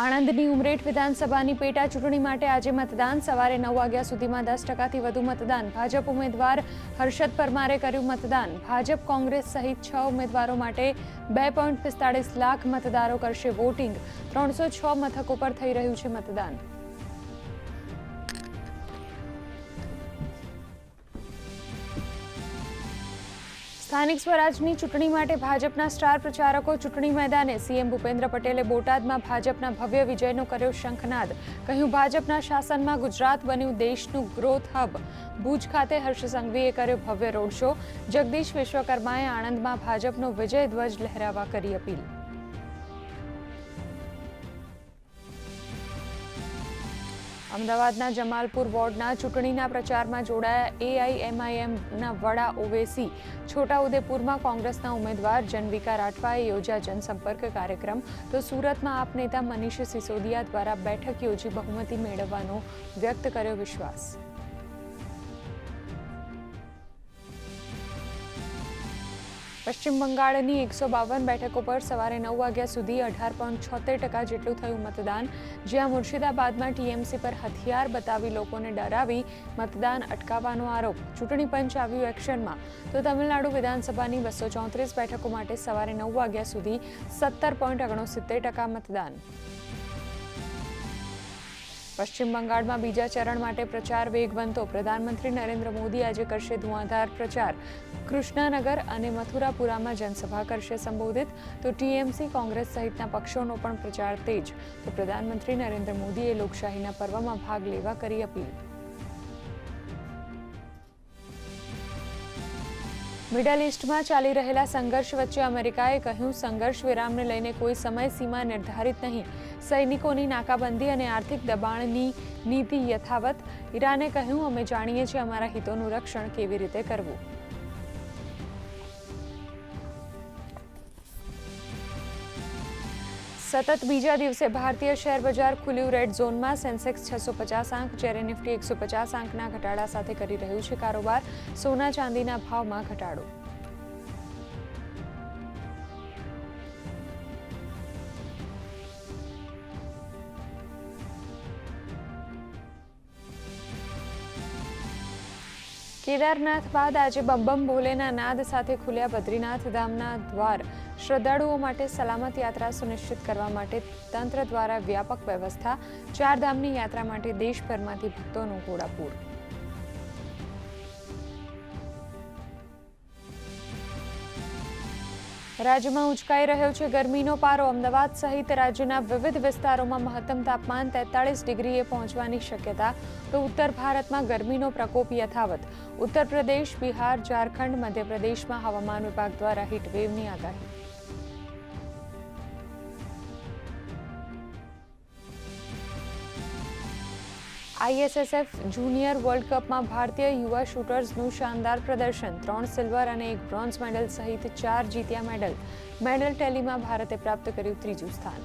આણંદની ઉમરેઠ વિધાનસભાની પેટા ચૂંટણી માટે આજે મતદાન સવારે 9 વાગ્યા સુધીમાં 10%થી વધુ મતદાન. ભાજપ ઉમેદવાર હર્ષદ પરમારે કર્યું મતદાન. ભાજપ કોંગ્રેસ સહિત 6 ઉમેદવારો માટે 2.45 લાખ મતદારો કરશે વોટિંગ. 306 મથકો પર થઈ રહ્યું છે મતદાન. સ્થાનિક સ્વરાજની ચૂંટણી માટે ભાજપના સ્ટાર પ્રચારકો ચૂંટણી મેદાને. સીએમ ભૂપેન્દ્ર પટેલે બોટાદમાં ભાજપના ભવ્ય વિજયનો કર્યો શંખનાદ. કહ્યું, ભાજપના શાસનમાં ગુજરાત બન્યું દેશનું ગ્રોથ હબ. ભુજ ખાતે હર્ષ સંઘવીએ કર્યો ભવ્ય રોડ શો. જગદીશ વિશ્વકર્માએ આણંદમાં ભાજપનો વિજય ધ્વજ લહેરાવવા કરી અપીલ. અમદાવાદના જમાલપુર વોર્ડના ચૂંટણીના પ્રચારમાં જોડાયા એઆઈએમઆઈએમના વડા ઓવેસી. છોટાઉદેપુરમાં કોંગ્રેસના ઉમેદવાર જનવિકા રાઠવાએ યોજ્યા જનસંપર્ક કાર્યક્રમ. તો સુરતમાં આપ નેતા મનીષ સિસોદિયા દ્વારા બેઠક યોજી બહુમતી મેળવવાનો વ્યક્ત કર્યો વિશ્વાસ. પશ્ચિમ બંગાળની 152 બેઠકો પર સવારે 9 વાગ્યા સુધી 18.76% જેટલું થયું મતદાન. જ્યાં મુર્શિદાબાદમાં ટીએમસી પર હથિયાર બતાવી લોકોને ડરાવી મતદાન અટકાવવાનો આરોપ. ચૂંટણી પંચ આવ્યું એક્શનમાં. તો તમિલનાડુ વિધાનસભાની 234 બેઠકો માટે સવારે 9 વાગ્યા સુધી 17.69% મતદાન. પશ્ચિમ બંગાળમાં બીજા ચરણ માટે પ્રચાર વેગવંતો. પ્રધાનમંત્રી નરેન્દ્ર મોદી આજે કરશે ધુઆંધાર પ્રચાર. કૃષ્ણાનગર અને મથુરાપુરામાં જનસભા કરશે સંબોધિત. તો ટીએમસી કોંગ્રેસ સહિતના પક્ષોનો પણ પ્રચાર તેજ. તો પ્રધાનમંત્રી નરેન્દ્ર મોદીએ લોકશાહીના પર્વમાં ભાગ લેવા કરી અપીલ. મિડલ ઇસ્ટમાં ચાલી રહેલા સંઘર્ષ વચ્ચે અમેરિકાએ કહ્યું, સંઘર્ષ વિરામને લઈને કોઈ સમય સીમા નિર્ધારિત નહીં. સૈનિકોની નાકાબંધી અને આર્થિક દબાણની નીતિ યથાવત. ઈરાને કહ્યું, અમે જાણીએ છીએ અમારા હિતોનું રક્ષણ કેવી રીતે કરવું. સતત બીજા દિવસે ભારતીય શેર બજાર ખુલ્યું રેડ ઝોનમાં. સેન્સેક્સ 650 આંક જ્યારે નિફ્ટી 150 આંકના ઘટાડા સાથે કરી રહ્યું છે કારોબાર. સોના ચાંદીના ભાવમાં ઘટાડો. કેદારનાથ બાદ આજે બમ બમ ભોલેના નાદ સાથે ખુલ્યા બદ્રીનાથ ધામના દ્વાર. શ્રદ્ધાળુઓ માટે સલામત યાત્રા સુનિશ્ચિત કરવા માટે તંત્ર દ્વારા વ્યાપક વ્યવસ્થા. 4 ધામની યાત્રા માટે દેશભરમાંથી ભક્તોનું ઘોડાપૂર. રાજ્યમાં ઉંચકાઈ રહ્યો છે ગરમીનો પારો. અમદાવાદ સહિત રાજ્યના વિવિધ વિસ્તારોમાં મહત્તમ તાપમાન 43 ડિગ્રીએ પહોંચવાની શક્યતા. તો ઉત્તર ભારતમાં ગરમીનો પ્રકોપ યથાવત. ઉત્તર પ્રદેશ, બિહાર, ઝારખંડ, મધ્યપ્રદેશમાં હવામાન વિભાગ દ્વારા હીટવેવની આગાહી. આઈએસએસએફ જુનિયર વર્લ્ડ કપમાં ભારતીય યુવા શૂટર્સનું શાનદાર પ્રદર્શન. 3 સિલ્વર અને 1 બ્રોન્ઝ મેડલ સહિત 4 જીત્યા મેડલ. મેડલ ટેલીમાં ભારતે પ્રાપ્ત કર્યું 3જું સ્થાન.